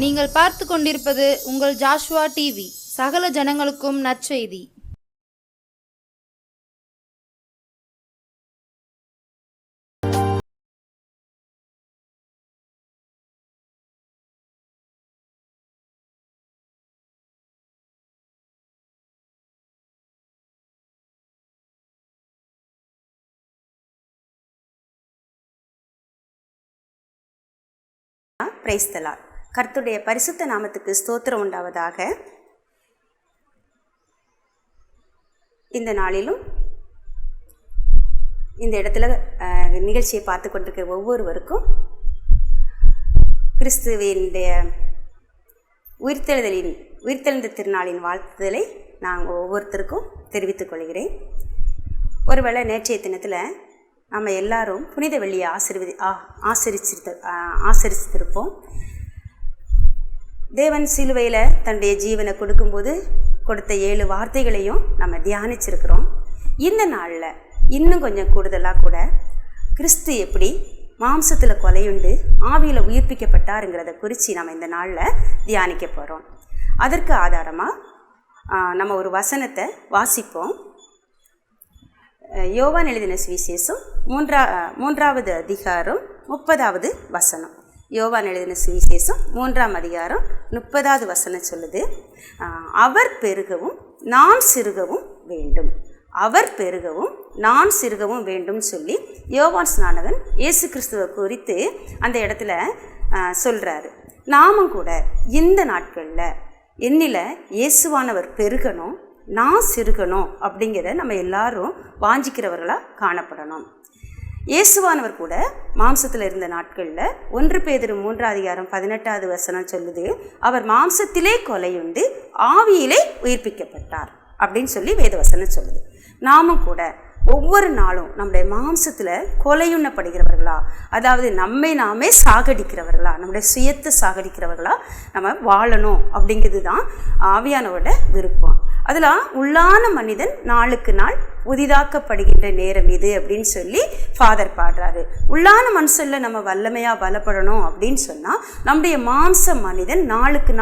நீங்கள் பார்த்து கொண்டிருப்பது உங்கள் ஜாஷுவா டிவி. சகல ஜனங்களுக்கும் நற்செய்தி. Praise the Lord. கர்த்தருடைய பரிசுத்த நாமத்துக்கு ஸ்தோத்திரம் உண்டாவதாக. இந்த நாளிலும் இந்த இடத்துல நிகழ்ச்சியை பார்த்து கொண்டிருக்க ஒவ்வொருவருக்கும் கிறிஸ்துவினுடைய உயிர்த்தெழுந்த திருநாளின் வாழ்த்துதலை நாங்கள் ஒவ்வொருத்தருக்கும் தெரிவித்துக் கொள்கிறேன். ஒருவேளை நேற்றைய தினத்தில் நம்ம எல்லாரும் புனித வெள்ளியை ஆசரிச்சிருப்போம். தேவன் சிலுவையில் தன்னுடைய ஜீவனை கொடுக்கும்போது கொடுத்த 7 வார்த்தைகளையும் நம்ம தியானிச்சிருக்கிறோம். இந்த நாளில் இன்னும் கொஞ்சம் கூடுதலாக கூட கிறிஸ்து எப்படி மாம்சத்தில் கொலையுண்டு ஆவியில் உயிர்ப்பிக்கப்பட்டாருங்கிறத குறித்து நம்ம இந்த நாளில் தியானிக்க போகிறோம். அதற்கு ஆதாரமாக நம்ம ஒரு வசனத்தை வாசிப்போம். யோவான் எழுதின சுவிசேஷம் 3வது அதிகாரம் 30வது வசனம். யோவான் எழுதின சுவிசேஷம் 3ஆம் அதிகாரம் 30வது வசனம் சொல்லுது, அவர் பெருகவும் நான் சிறுகவும் வேண்டும், அவர் பெருகவும் நான் சிறுகவும் வேண்டும் சொல்லி யோவான் ஸ்நானகன் இயேசு கிறிஸ்துவை குறித்து அந்த இடத்துல சொல்கிறாரு. நாமும் கூட இந்த நாட்களில் என்னில் இயேசுவானவர் பெருகணும், நான் சிறுகணும் அப்படிங்கிறத நம்ம எல்லாரும் வாஞ்சிக்கிறவர்களாக காணப்படணும். இயேசுவானவர் கூட மாம்சத்தில் இருந்த நாட்களில் 1 பேதுரு 3 அதிகாரம் 18வது வசனம் சொல்லுது, அவர் மாம்சத்திலே கொலையுண்டு ஆவியிலே உயிர்ப்பிக்கப்பட்டார் அப்படின்னு சொல்லி வேதவசனம் சொல்லுது. நாமும் கூட ஒவ்வொரு நாளும் நம்முடைய மாம்சத்தில் கொலையுண்ணப்படுகிறவர்களா, அதாவது நம்மை நாமே சாகடிக்கிறவர்களா, நம்முடைய சுயத்தை சாகடிக்கிறவர்களா நம்ம வாழணும் அப்படிங்கிறது தான் ஆவியானவரோட விருப்பம். அதில் உள்ளான மனிதன் நாளுக்கு நாள் புதிதாக்கப்படுகின்ற நேரம் இது அப்படின்னு சொல்லி ஃபாதர் பாடுறாரு. உள்ளான மனுஷனில் நம்ம வல்லமையாக பலப்படணும் அப்படின்னு சொன்னால் நம்முடைய மாம்ச மனிதன் நாளுக்கு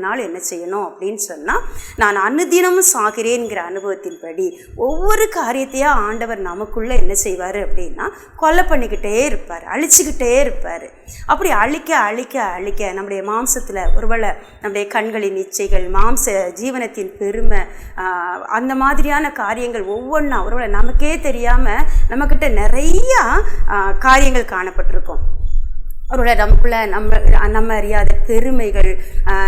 நாள் என்ன செய்யணும் அப்படின்னு சொன்னால், நான் அனுதினமும் சாகிறேன்கிற அனுபவத்தின்படி ஒவ்வொரு காரியத்தையாக ஆண்டவர் நமக்குள்ளே என்ன செய்வார் அப்படின்னா கொலை பண்ணிக்கிட்டே இருப்பார், அழிச்சிக்கிட்டே இருப்பார். அப்படி அழிக்க நம்முடைய மாம்சத்தில் ஒருவேளை நம்முடைய கண்களின் இச்சைகள், மாம்ச ஜீவனத்தின் பெருமை, அந்த மாதிரியான காரியங்கள் ஒவ்வொன்றா ஒருவேளை நமக்கே தெரியாமல் நம்மக்கிட்ட நிறையா காரியங்கள் காணப்பட்டிருக்கும். ஒருவேளை நமக்குள்ளே நம்ம அறியாத பெருமைகள்,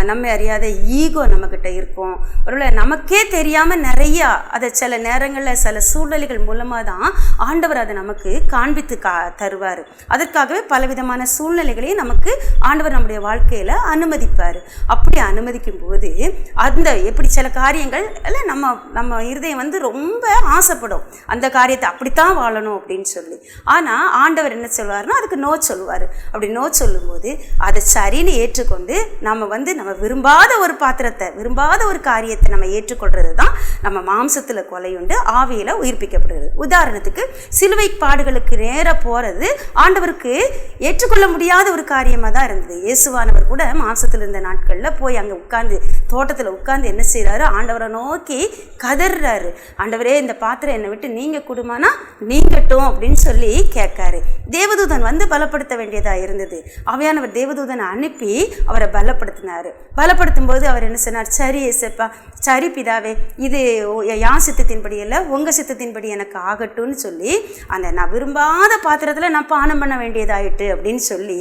நம்ம அறியாத ஈகோ நம்மக்கிட்ட இருக்கும். ஒருவேளை நமக்கே தெரியாமல் நிறையா அதை சில நேரங்களில் சில சூழ்நிலைகள் மூலமாக தான் ஆண்டவர் அதை நமக்கு காண்பித்து தருவார். அதற்காகவே பலவிதமான சூழ்நிலைகளையும் நமக்கு ஆண்டவர் நம்முடைய வாழ்க்கையில் அனுமதிப்பார். அப்படி அனுமதிக்கும் போது அந்த எப்படி சில காரியங்கள் எல்லாம் நம்ம இருதயம் வந்து ரொம்ப ஆசைப்படும், அந்த காரியத்தை அப்படித்தான் வாழணும் அப்படின்னு சொல்லி. ஆனால் ஆண்டவர் என்ன சொல்வார்னா அதுக்கு நோ சொல்லுவார். அப்படி நோ சொல்லும்போது அதை சரின்னு ஏற்றுக்கொண்டு நம்ம விரும்பாத ஒரு பாத்திரத்தை, விரும்பாத ஒரு காரியத்தை நம்ம ஏற்றுக்கொள்றது தான் நம்ம மாம்சத்தில் கொலையுண்டு ஆவியில் உயிர்ப்பிக்கப்படுகிறது. உதாரணத்துக்கு சிலுவை பாடுகளுக்கு நேராக போகிறது ஆண்டவருக்கு ஏற்றுக்கொள்ள முடியாத ஒரு காரியமாக தான் இருந்தது. இயேசுவானவர் கூட மாம்சத்தில் இருந்த நாட்களில் போய் அங்கே உட்கார்ந்து தோட்டத்தில் உட்கார்ந்து என்ன செய்கிறாரு, ஆண்டவரை நோக்கி கதறாரு, ஆண்டவரே இந்த பாத்திரம் என்னை விட்டு நீங்கள் கொடுமானா நீங்கட்டும் அப்படின்னு சொல்லி கேட்காரு. தேவதூதன் வந்து பலப்படுத்த வேண்டியதாக இருந்தது. ஆவியானவர் தேவதூதனை அனுப்பி அவரை பலப்படுத்தும் போது அவர் என்ன சொன்னார், சரி ஏசப்பா, சரி பிதாவே, இது என் சித்தத்தின்படி இல்லை உங்கள் சித்தத்தின்படி எனக்கு ஆகட்டும்னு சொல்லி அந்த நான் விரும்பாத பாத்திரத்தில் நான் பானம் பண்ண வேண்டியதாயிட்டு அப்படின்னு சொல்லி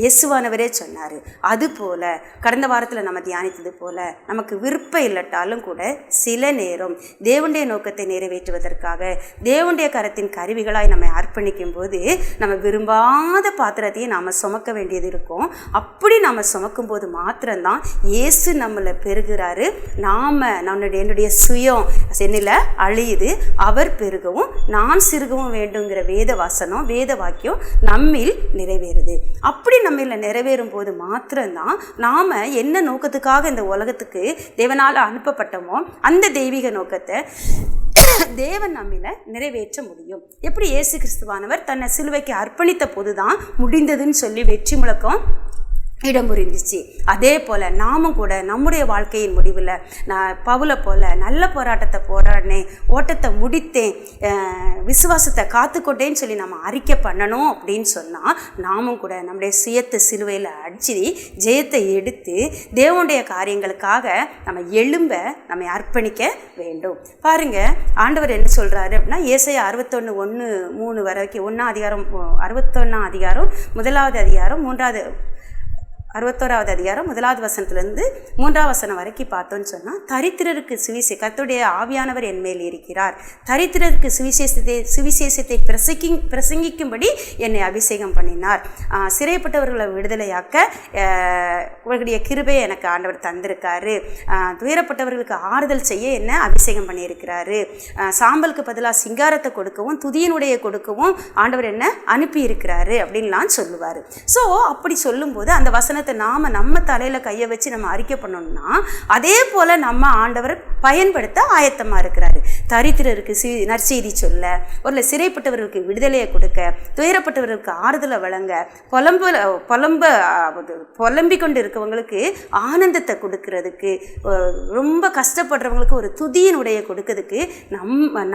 இயேசுவானவரே சொன்னார். அதுபோல் கடந்த வாரத்தில் நம்ம தியானித்தது போல் நமக்கு விருப்பம் இல்லட்டாலும் கூட சில நேரம் தேவனுடைய நோக்கத்தை நிறைவேற்றுவதற்காக தேவனுடைய கரத்தின் கருவிகளாய் நம்மை அர்ப்பணிக்கும் போது நம்ம விரும்பாத பாத்திரத்தையும் நாம் சுமக்க வேண்டியது இருக்கும். அப்படி நாம் சுமக்கும் போது மாத்திரம்தான் இயேசு நம்மளை பெருகிறாரு. என்னுடைய சுயம் என்னில் அழியுது, அவர் பெருகவும் நான் சிறுகவும் வேண்டுங்கிற வேத வாக்கியம் நம்மில் நிறைவேறுது. அப்படி நம்மில் நிறைவேறும் போது மாத்திரம்தான் நாம் என்ன நோக்கத்துக்காக இந்த உலகத்துக்கு தேவனால் அனுப்பப்பட்டோமோ அந்த தெய்வீக நோக்கத்தை தேவன் நம்மில நிறைவேற்ற முடியும். எப்படி இயேசு கிறிஸ்துவானவர் தன்னை சிலுவைக்கு அர்ப்பணித்த போதுதான் முடிந்ததுன்னு சொல்லி வெற்றி முழக்கம் இடம் புரிந்துச்சு. அதே போல் நாமும் கூட நம்முடைய வாழ்க்கையின் முடிவில் நான் பவுலை போல் நல்ல போராட்டத்தை போராடினேன், ஓட்டத்தை முடித்தேன், விசுவாசத்தை காத்துக்கொண்டேன்னு சொல்லி நம்ம அறிக்கை பண்ணணும் அப்படின்னு சொன்னால் நாமும் கூட நம்முடைய சுயத்தை சிலுவையில் அடிச்சு ஜெயத்தை எடுத்து தேவனுடைய காரியங்களுக்காக நம்ம எழும்ப நம்ம அர்ப்பணிக்க வேண்டும். பாருங்கள், ஆண்டவர் என்ன சொல்கிறாரு அப்படின்னா, ஏசாயா 61:1-3 வரைக்கும் 1ஆம் அதிகாரம் 61ஆம் அதிகாரம் 1வது அதிகாரம் 61வது அதிகாரம் 1வது வசனத்திலிருந்து 3ஆம் வசனம் வரைக்கும் பார்த்தோன்னு சொன்னால், தரித்திரருக்கு கர்த்தருடைய ஆவியானவர் என் மேல் இருக்கிறார், தரித்திரருக்கு சுவிசேஷத்தை பிரசங்கிக்கும்படி என்னை அபிஷேகம் பண்ணினார், சிறைப்பட்டவர்களை விடுதலையாக்க இவர்களுடைய கிருபையை எனக்கு ஆண்டவர் தந்திருக்காரு, துயரப்பட்டவர்களுக்கு ஆறுதல் செய்ய என்ன அபிஷேகம் பண்ணியிருக்கிறாரு, சாம்பலுக்கு பதிலாக சிங்காரத்தை கொடுக்கவும் துதியினுடைய கொடுக்கவும் ஆண்டவர் என்ன அனுப்பி இருக்கிறாரு அப்படின்லாம் சொல்லுவார். ஸோ அப்படி சொல்லும்போது அந்த வசனத்தை நம்ம தலையில் கையை வச்சு நம்ம அறிக்கை பண்ணோம்னா, அதே போல் நம்ம ஆண்டவர் பயன்படுத்த ஆயத்தமாக இருக்கிறாரு. தரித்திரருக்கு நற்செய்தி சொல்ல, ஒரு சிறைப்பட்டவர்களுக்கு விடுதலையை கொடுக்க, துயரப்பட்டவர்களுக்கு ஆறுதலை வழங்க, புலம்பிக் கொண்டு இருக்கவங்களுக்கு ஆனந்தத்தை கொடுக்கறதுக்கு, ரொம்ப கஷ்டப்படுறவங்களுக்கு ஒரு துதியினுடைய கொடுக்கறதுக்கு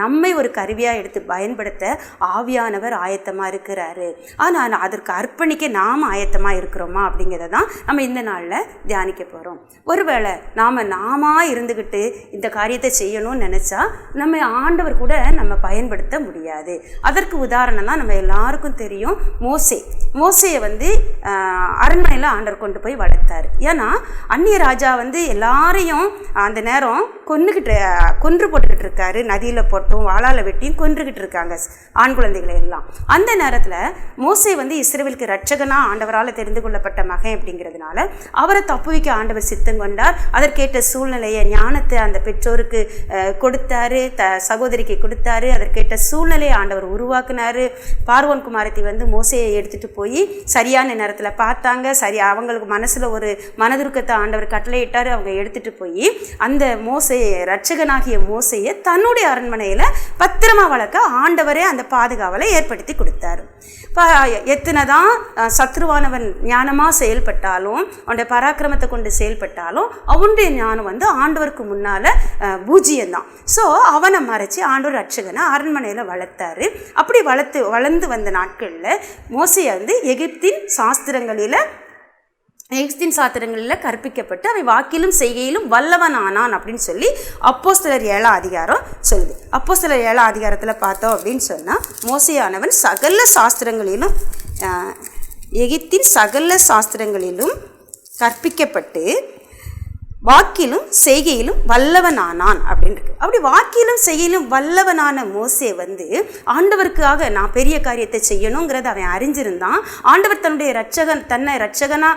நம்மை ஒரு கருவியாக எடுத்து பயன்படுத்த ஆவியானவர் ஆயத்தமாக இருக்கிறாரு. ஆனால் அதற்கு அர்ப்பணிக்க நாம் ஆயத்தமாக இருக்கிறோமா அப்படிங்கிறத நம்ம இந்த நாளில் தியானிக்க போகிறோம். ஒருவேளை நாம இருந்துக்கிட்டு இந்த காரியத்தை செய்யணும்னு நினச்சா நம்ம ஆண்டவர் கூட நம்ம பயன்படுத்த முடியாது. அதற்கு உதாரணம் தான் நம்ம எல்லாருக்கும் தெரியும், மோசையை அரண்மனையில் ஆண்டவர் கொண்டு போய் வளர்த்தார். ஏன்னா அந்நிய ராஜா எல்லாரையும் அந்த நேரம் கொன்று போட்டுக்கிட்டு இருக்காரு, நதியில் போட்டும் வாளால் வெட்டியும் கொன்றுகிட்டு இருக்காங்க ஆண் குழந்தைகளை எல்லாம். அந்த நேரத்தில் மோசே இஸ்ரவேலுக்கு ரட்சகனாக ஆண்டவரால் தெரிந்து கொள்ளப்பட்ட மகன் அப்படிங்கிறதுனால அவரை தப்புவிக்க ஆண்டவர் சித்தம் கொண்டார். அதற்கேற்ற சூழ்நிலையை, ஞானத்தை அந்த பெற்றோருக்கு கொடுத்தாரு, சகோதரிக்கு கொடுத்தாரு. அதற்கேற்ற சூழ்நிலையை ஆண்டவர் உருவாக்குனாரு. பார்வோன் குமாரத்தை மோசையை எடுத்துகிட்டு போய் சரியான நேரத்தில் பார்த்தாங்க. அவங்களுக்கு மனசில் ஒரு மனதுருக்கத்தை ஆண்டவர் கட்டளையிட்டார். அவங்க எடுத்துகிட்டு போய் அந்த ரட்சகனாகிய மோசையை தன்னுடைய அரண்மனையில் பத்திரமா வளர்க்க ஆண்டவரே அந்த பாதுகாவலை ஏற்படுத்தி கொடுத்தாரு. எத்தனைதான் சத்ருவானவன் ஞானமாக செயல்பட்டாலும், அவனுடைய பராக்கிரமத்தை கொண்டு செயல்பட்டாலும், அவனுடைய ஞானம் ஆண்டவருக்கு முன்னால் பூஜ்ஜியம்தான். ஸோ அவனை மறைச்சி ஆண்டவர் ரட்சகனை அரண்மனையில் வளர்த்தாரு. அப்படி வளர்ந்து வந்த நாட்களில் மோசே எகிப்தின் சாஸ்திரங்களில் கற்பிக்கப்பட்டு அவை வாக்கிலும் செய்கையிலும் வல்லவன் ஆனான் அப்படின்னு சொல்லி அப்போஸ்தலர் 7ஆம் அதிகாரம் சொல்லுது. அப்போஸ்தலர் 7ஆம் அதிகாரத்தில் பார்த்தோம் அப்படின்னு சொன்னால், மோசேயானவன் எகிப்தின் சகல சாஸ்திரங்களிலும் கற்பிக்கப்பட்டு வாக்கிலும் செய்கையிலும் வல்லவனானான் அப்படின்னு இருக்கு. அப்படி வாக்கிலும் செய்கையிலும் வல்லவனான மோசே ஆண்டவருக்காக நான் பெரிய காரியத்தை செய்யணுங்கிறத அவன் அறிஞ்சிருந்தான். ஆண்டவர் தன்னை ரட்சகனா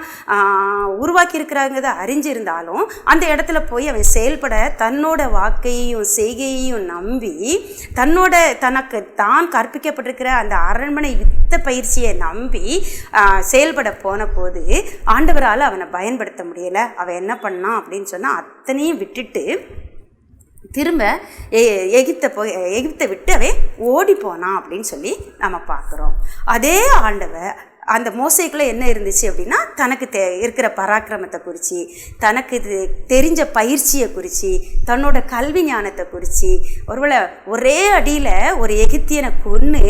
உருவாக்கி இருக்கிறாங்கிறத அறிஞ்சிருந்தாலும் அந்த இடத்துல போய் அவன் செயல்பட தன்னோட வாக்கையையும் செய்கையையும் நம்பி தனக்கு தான் கற்பிக்கப்பட்டிருக்கிற அந்த அரண்மனை யுத்த பயிற்சியை நம்பி செயல்பட போன போது ஆண்டவரால் அவனை பயன்படுத்த முடியலை. அவன் என்ன பண்ணான் அப்படின்னு சொன்னால், அத்தனையும் விட்டுட்டு திரும்ப எகிப்தை விட்டு அவன் ஓடி போனான் அப்படின்னு சொல்லி நம்ம பார்க்குறோம். அதே ஆண்டவர் அந்த மோசைக்குள்ளே என்ன இருந்துச்சு அப்படின்னா, தனக்கு இருக்கிற பராக்கிரமத்தை குறித்து, தனக்கு தெரிஞ்ச பயிற்சியை குறித்து, தன்னோட கல்வி ஞானத்தை குறித்து, ஒருவேளை ஒரே அடியில் ஒரு எகிப்தியனை கொன்று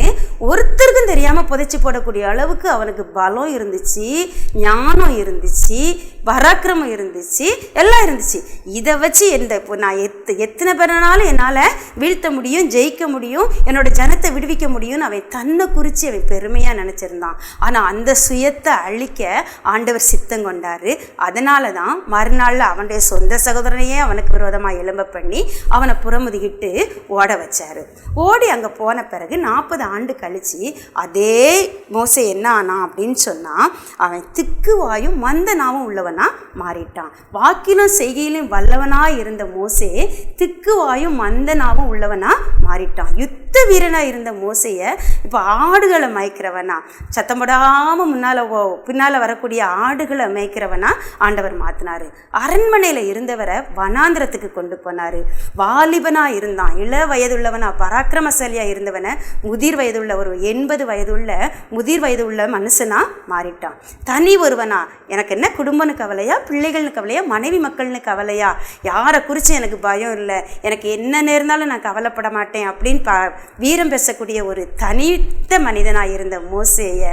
ஒருத்தருக்கும் தெரியாமல் புதைச்சி போடக்கூடிய அளவுக்கு அவனுக்கு பலம் இருந்துச்சு, ஞானம் இருந்துச்சு, பராக்கிரமம் இருந்துச்சு, எல்லாம் இருந்துச்சு. இதை வச்சு நான் எத்தனை பேரனாலும் என்னால் வீழ்த்த முடியும், ஜெயிக்க முடியும், என்னோட ஜனத்தை விடுவிக்க முடியும்னு அவன் தன்னை குறித்து அவன் பெருமையாக நினச்சிருந்தான். ஆனால் அந்த சுயத்தை அழிக்க ஆண்டவர் சித்தம் கொண்டாரு. அதனால தான் மறுநாளில் அவனுடைய சொந்த சகோதரனையே அவனுக்கு விரோதமாக எழும்ப பண்ணி அவனை புறமுதுகிட்டு ஓட வச்சார். ஓடி அங்கே போன பிறகு 40 ஆண்டு கழித்து அதே மோசே என்ன ஆனான் அப்படின்னு சொன்னால், அவன் திக்குவாயும் மந்தனாவும் உள்ளவனாக மாறிட்டான். வாக்கிலும் செய்கையிலும் வல்லவனாக இருந்த மோசே திக்குவாயும் மந்தனாவும் உள்ளவனாக மாறிட்டான். யுத்த வீரனாக இருந்த மோசையை இப்போ ஆடுகளை மயக்கிறவனா, சத்தம் போடாமல் இல்லாமல் பின்னால் வரக்கூடிய ஆடுகளை மேய்க்கிறவனா ஆண்டவர் மாற்றினார். அரண்மனையில் இருந்தவரை வனாந்திரத்துக்கு கொண்டு போனார். வாலிபனாக இருந்தான், இள வயதுள்ளவனா பராக்கிரமசாலியாக இருந்தவனை முதிர் வயதுள்ள ஒரு 80 வயதுள்ள முதிர் வயதுள்ள மனுஷனாக மாறிட்டான். தனி ஒருவனா, எனக்கு என்ன குடும்பம்னு கவலையா, பிள்ளைகள்னு கவலையா, மனைவி மக்கள்னு கவலையா, யாரை குறித்து எனக்கு பயம் இல்லை, எனக்கு என்ன நேர்ந்தாலும் நான் கவலைப்பட மாட்டேன் அப்படின்னு வீரம் பேசக்கூடிய ஒரு தனித்த மனிதனாக இருந்த மோசேயை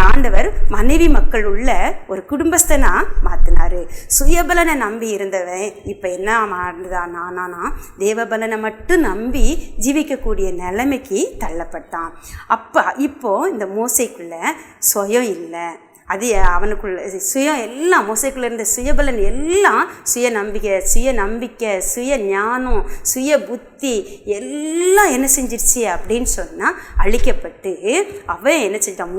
ஆண்டவர் மனைவி மக்கள் உள்ள ஒரு குடும்பஸ்தனாக மாற்றினார். சுயபலனை நம்பி இருந்தவன் இப்போ என்ன மாறுதான், நானா தேவபலனை மட்டும் நம்பி ஜீவிக்கக்கூடிய நிலைமைக்கு தள்ளப்பட்டான். இப்போ இந்த மோசைக்குள்ள சுயம் இல்லை, அது அவனுக்குள்ள சுயம் எல்லாம், மோசைக்குள்ளே இருந்த சுயபலன் எல்லாம் சுய நம்பிக்கை சுய ஞானம் சுய புத்தி எல்லாம் என்ன செஞ்சிருச்சு அப்படின்னு சொன்னால் அழிக்கப்பட்டு அவன் என்ன செஞ்சான்,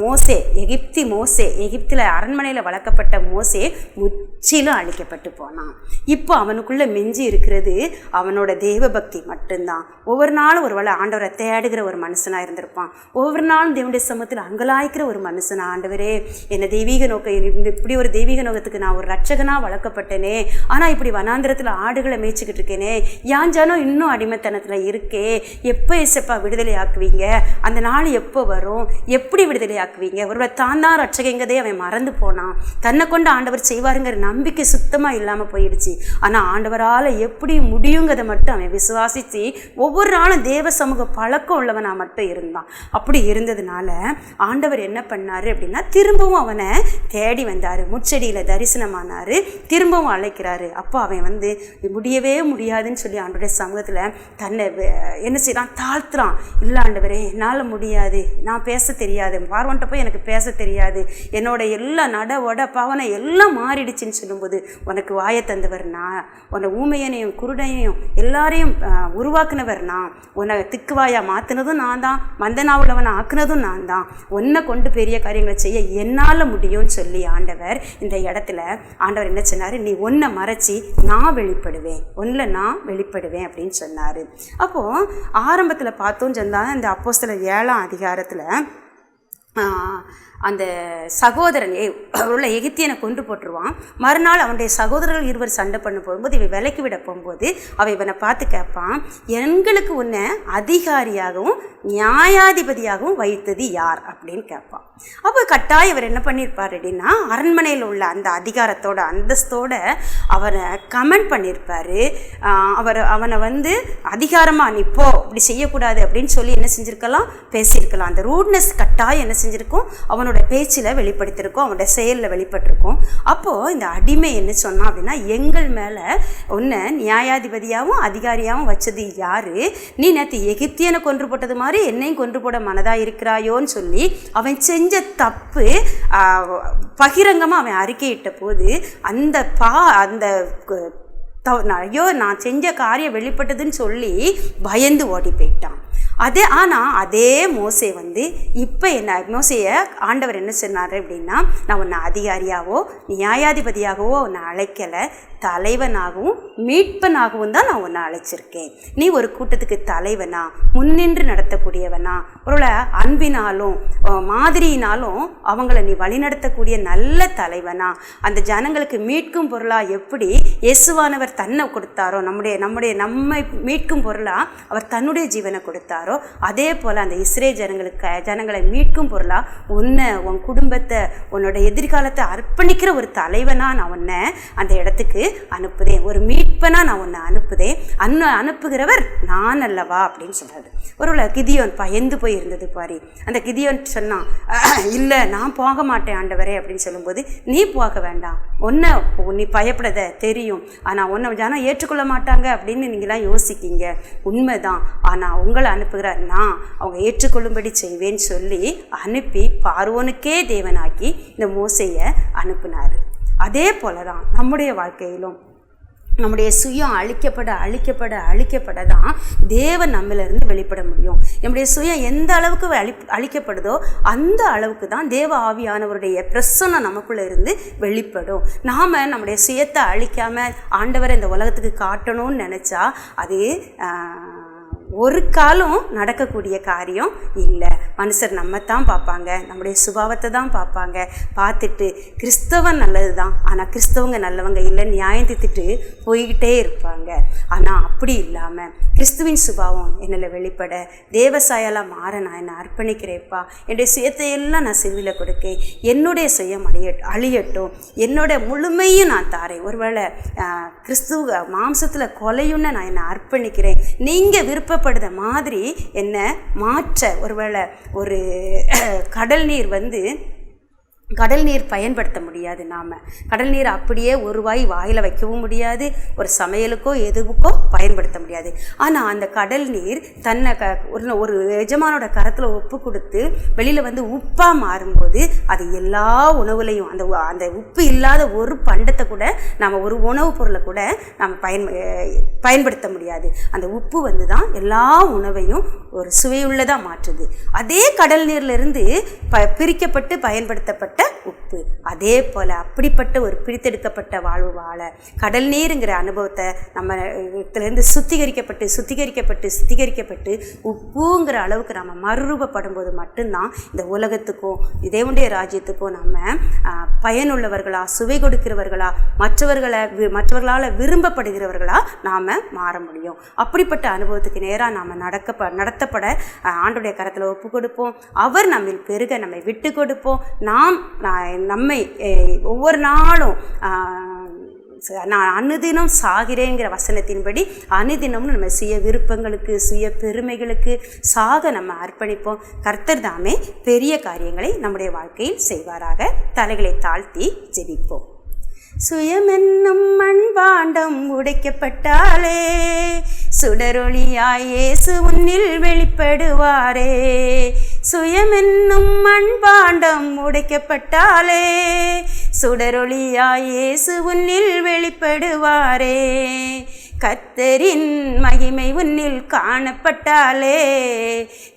எகிப்தில் அரண்மனையில் வளர்க்கப்பட்ட மோசே முற்றிலும் அழிக்கப்பட்டு போனான். இப்போ அவனுக்குள்ளே மிஞ்சி இருக்கிறது அவனோட தேவபக்தி மட்டும்தான். ஒவ்வொரு நாளும் ஒரு வேளை ஆண்டவரை தேடுகிற ஒரு மனுஷனாக இருந்திருப்பான். ஒவ்வொரு நாளும் தேவனுடைய சமூகத்தில் அங்கலாய்க்கிற ஒரு மனுஷனா, ஆண்டவரே என்ன தெய்வீக நோக்கம், இப்படி ஒரு தெய்வீக நோக்கத்துக்கு நான் ஒரு ரட்சகனாக வளர்க்கப்பட்டேனே, ஆனால் இப்படி வனாந்திரத்தில் ஆடுகளை மேய்ச்சிக்கிட்டு இருக்கேனே, யான் ஜனம் இன்னும் அடிமைத்தனத்தில் இருக்கே, எப்போ ஏசப்பா விடுதலை ஆக்குவீங்க, அந்த நாள் எப்போ வரும், எப்படி விடுதலை ஆக்குவீங்க, ஒருவேளை தான் ரட்சகங்கதே அவன் மறந்து போனான். தன்னை கொண்டு ஆண்டவர் செய்வாருங்கிற நம்பிக்கை சுத்தமாக இல்லாமல் போயிடுச்சு. ஆனால் ஆண்டவரால் எப்படி முடியுங்கிறத மட்டும் அவன் விசுவாசித்து ஒவ்வொரு நாளும் தேவ சமூக பழக்கம் உள்ளவனாக மட்டும் இருந்தான். அப்படி இருந்ததுனால ஆண்டவர் என்ன பண்ணார் அப்படின்னா, திரும்பவும் அவனை தேடி வந்தார், முச்செடியில் தரிசனமானார், திரும்பவும் அழைக்கிறாரு. அப்போ அவன் முடியவே முடியாதுன்னு சொல்லி ஆண்டவருடைய சமூகத்தில் தன்னை என்ன செய்யறான், தாழ்த்துறான். இல்லை ஆண்டவரே என்னால் முடியாது, நான் பேச தெரியாது, பார்வன்ட்ட போய் எனக்கு பேச தெரியாது, என்னோட எல்லா நட பாவனை எல்லாம் மாறிடுச்சுன்னு சொல்லும்போது, உனக்கு வாயை தந்தவர் நான், உன்னை ஊமையனையும் குருடையையும் எல்லாரையும் உருவாக்குனவர் நான், உன்னை திக்குவாயா மாற்றினதும் நான் தான், மந்தனா உள்ளவனை ஆக்குனதும் நான் தான், உன்னை கொண்டு பெரிய காரியங்களை செய்ய என்னால் முடியும்னு சொல்லி ஆண்டவர் இந்த இடத்துல ஆண்டவர் என்ன சொன்னார், நீ ஒன்றை மறைச்சி நான் வெளிப்படுவேன், அப்படின்னு சொன்னார். அப்போது ஆரம்பத்தில் பார்த்தோன்னு சொன்னால் இந்த அப்போஸ்தலர் 7ஆம் அதிகாரத்தில் அந்த சகோதரன் உள்ள எகிப்தியனை கொண்டு போட்டுருவான். மறுநாள் அவனுடைய சகோதரர்கள் இருவர் சண்டை பண்ண போகும்போது இவன் விலைக்கு விட போகும்போது அவன் இவனை பார்த்து கேட்பான், எங்களுக்கு உன்னை அதிகாரியாகவும் நியாயாதிபதியாகவும் வைத்தது யார் அப்படின்னு கேட்பான். அப்போ கட்டாயம் இவர் என்ன பண்ணியிருப்பார் அப்படின்னா, அரண்மனையில் உள்ள அந்த அதிகாரத்தோட அந்தஸ்தோட அவரை கமெண்ட் பண்ணியிருப்பார். அவனை அதிகாரமாக நீ போ, இப்படி செய்யக்கூடாது அப்படின்னு சொல்லி என்ன செஞ்சுருக்கலாம், பேசியிருக்கலாம். அந்த ரூட்னஸ் கட்டாயம் என்ன செஞ்சுருக்கும், அவனோட பேச்சில் வெளிப்படுத்தியிருக்கோம், அவனோட செயலில் வெளிப்பட்டிருக்கோம். அப்போது இந்த அடிமை என்ன சொன்னான் அப்படின்னா, எங்கள் மேலே உன்னை நியாயாதிபதியாகவும் அதிகாரியாகவும் வச்சது யார், நீ நேற்று எகிப்தியனை கொன்று போட்டது மாதிரி என்னையும் கொன்று போட மனதாக இருக்கிறாயோன்னு சொல்லி அவன் செஞ்ச தப்பு பகிரங்கமாக அவன் அறிக்கையிட்ட போது ஐயோ நான் செஞ்ச காரியம் வெளிப்பட்டதுன்னு சொல்லி பயந்து ஓடி போயிட்டான். அதே மோசே இப்போ மோசையை ஆண்டவர் என்ன சொன்னார் அப்படின்னா, நான் உன்னை அதிகாரியாவோ நியாயாதிபதியாகவோ உன்னை அழைக்கலை, தலைவனாகவும் மீட்பனாகவும் தான் நான் உன்னை அழைச்சிருக்கேன். நீ ஒரு கூட்டத்துக்கு தலைவனா, முன்னின்று நடத்தக்கூடியவனா, ஒரு அன்பினாலும் மாதிரியினாலும் அவங்கள நீ வழிநடத்தக்கூடிய நல்ல தலைவனா, அந்த ஜனங்களுக்கு மீட்கும் பொருளாக எப்படி இயேசுவானவர் தன்னை கொடுத்தாரோ, நம்மை மீட்கும் பொருளாக அவர் தன்னுடைய ஜீவனை கொடுத்தாரோ, அதே போல் அந்த இஸ்ரேல் ஜனங்களை மீட்கும் பொருளாக உன்னை, உன் குடும்பத்தை, உன்னோட எதிர்காலத்தை அர்ப்பணிக்கிற ஒரு தலைவனாக நான் உன்னை அந்த இடத்துக்கு அனுப்புதேன், ஒரு மீட்பனா நான் உன்னை அனுப்புதேன், அனுப்புகிறவர் நான் அல்லவா அப்படின்னு சொல்றாரு. ஒரு கிதியோன் பயந்து போய் இருந்தது பாரு. அந்த கிதியோன் சொன்னான், இல்லை நான் போக மாட்டேன் ஆண்டவரே அப்படின்னு சொல்லும்போது, நீ போக வேண்டாம், நீ பயப்படாத தெரியும், ஆனால் உன்னை ஜனம் ஏற்றுக்கொள்ள மாட்டாங்க அப்படின்னு நீங்களாம் யோசிக்கீங்க, உண்மைதான், ஆனால் உங்களை அனுப்புகிறார் நான், அவங்க ஏற்றுக்கொள்ளும்படி செய்வேன்னு சொல்லி அனுப்பி பார்வோனுக்கே தேவனாக்கி இந்த மோசையை அனுப்புனார். அதே போல தான் நம்முடைய வாழ்க்கையிலும் நம்முடைய சுயம் அழிக்கப்பட தான் தேவன் நம்மிலிருந்து வெளிப்பட முடியும். நம்முடைய சுயம் எந்த அளவுக்கு அழிக்கப்படுதோ அந்த அளவுக்கு தான் தேவ ஆவியானவருடைய பிரசன்னம் நமக்குள்ளே இருந்து வெளிப்படும். நாம் நம்முடைய சுயத்தை அழிக்காமல் ஆண்டவரை இந்த உலகத்துக்கு காட்டணும்னு நினச்சா அது ஒரு காலம் நடக்கக்கூடிய காரியம் இல்லை. மனுஷர் நம்மத்தான் பார்ப்பாங்க, நம்முடைய சுபாவத்தை தான் பார்ப்பாங்க. பார்த்துட்டு கிறிஸ்தவன் நல்லது தான், ஆனால் கிறிஸ்தவங்க நல்லவங்க இல்லைன்னு நியாயம் தீர்த்துட்டு போய்கிட்டே இருப்பாங்க. ஆனால் அப்படி இல்லாமல் கிறிஸ்துவின் சுபாவம் என்னில் வெளிப்பட தேவசாயெல்லாம் மாற நான் என்னை அர்ப்பணிக்கிறேப்பா, என்னுடைய சுயத்தையெல்லாம் நான் சிறுவில் கொடுக்கேன், என்னுடைய சுயம் அழியட்டும், என்னோட முழுமையும் நான் தாரேன். ஒருவேளை கிறிஸ்துவ மாம்சத்தில் கொலையுன்னு நான் என்னை அர்ப்பணிக்கிறேன், நீங்கள் விருப்பப்படுற மாதிரி என்னை மாற்ற. ஒருவேளை ஒரு கடல் நீர் பயன்படுத்த முடியாது. நாம் கடல் நீர் அப்படியே ஒரு வாயில் வைக்கவும் முடியாது, ஒரு சமையலுக்கோ எதுவுக்கோ பயன்படுத்த முடியாது. ஆனால் அந்த கடல் நீர் தன்னை ஒரு எஜமானோட கரத்தில் ஒப்பு கொடுத்து வெளியில் உப்பாக மாறும்போது அது எல்லா உணவுலையும் அந்த உப்பு இல்லாத ஒரு பண்டத்தை கூட நம்ம ஒரு உணவுப் பொருளை கூட நம்ம பயன்படுத்த முடியாது. அந்த உப்பு தான் எல்லா உணவையும் ஒரு சுவையுள்ளதாக மாற்றுது. அதே கடல் நீர்லேருந்து பிரிக்கப்பட்டு பயன்படுத்தப்பட்ட உப்பு. அதே போல் அப்படிப்பட்ட ஒரு பிரித்தெடுக்கப்பட்ட வாழ்வு வாழ கடல் நீருங்கிற அனுபவத்தை நம்ம இடத்துலேருந்து சுத்திகரிக்கப்பட்டு உப்புங்கிற அளவுக்கு நம்ம மறுரூபப்படும் போது மட்டும்தான் இந்த உலகத்துக்கும் தேவனுடைய ராஜ்யத்துக்கும் நம்ம பயனுள்ளவர்களா, சுவை கொடுக்கிறவர்களா, மற்றவர்களால் விரும்பப்படுகிறவர்களா நாம் மாற முடியும். அப்படிப்பட்ட அனுபவத்துக்கு நேராக நாம் நடத்தப்பட ஆண்டோடைய கரத்தில் ஒப்பு கொடுப்போம். அவர் நம்மை பெருக நம்மை விட்டு கொடுப்போம். நம்மை ஒவ்வொரு நாளும் நான் அனுதினம் சாகிறேங்கிற வசனத்தின்படி அனுதினமும் நம்ம சுய விருப்பங்களுக்கு, சுய பெருமைகளுக்கு சாக நம்ம அர்ப்பணிப்போம். கர்த்தர் தாமே பெரிய காரியங்களை நம்முடைய வாழ்க்கையில் செய்வாராக. தலைகளை தாழ்த்தி ஜெபிப்போம். சுயமென்னும் மண்பாண்டம் உடைக்கப்பட்டாலே சுடரொளியாய் இயேசு உன்னில் வெளிப்படுவாரே. சுயமென்னும் மண்பாண்டம் உடைக்கப்பட்டாலே சுடரொளியாய் இயேசு உன்னில் வெளிப்படுவாரே. கர்த்தரின் மகிமை உன்னில் காணப்பட்டாலே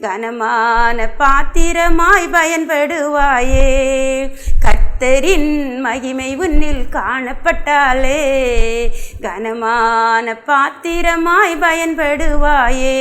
கனமான பாத்திரமாய் பயன்படுவாயே. கர்த்தரின் மகிமை உன்னில் காணப்பட்டாலே கனமான பாத்திரமாய் பயன்படுவாயே.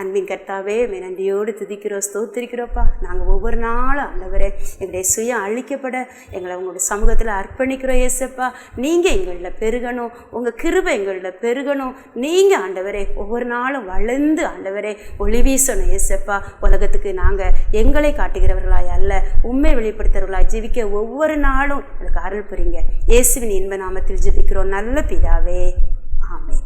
அன்பின் கர்த்தாவே, நன்றியோடு துதிக்கிறோம், ஸ்தோத்திரிக்கிறோப்பா. நாங்கள் ஒவ்வொரு நாளும் ஆண்டவரே எங்களுடைய சுயம் அழிக்கப்பட எங்களை உங்களுடைய சமூகத்தில் அர்ப்பணிக்கிறோம். ஏசப்பா, நீங்கள் எங்களில் பெருகணும், உங்கள் கிருபை எங்களில் பெருகணும். நீங்கள் ஆண்டவரே ஒவ்வொரு நாளும் வளர்ந்து ஆண்டவரே ஒளி வீசணும். ஏசப்பா, உலகத்துக்கு நாங்கள் எங்களை காட்டுகிறவர்களாய் அல்ல, உண்மை வெளிப்படுத்துகிறவர்களாய் ஜீவிக்க ஒவ்வொரு நாளும் எங்களுக்கு அருள் புரிங்க. இயேசுவின் இன்ப நாமத்தில் ஜெபிக்கிறோம் நல்ல பிதாவே, ஆமென்.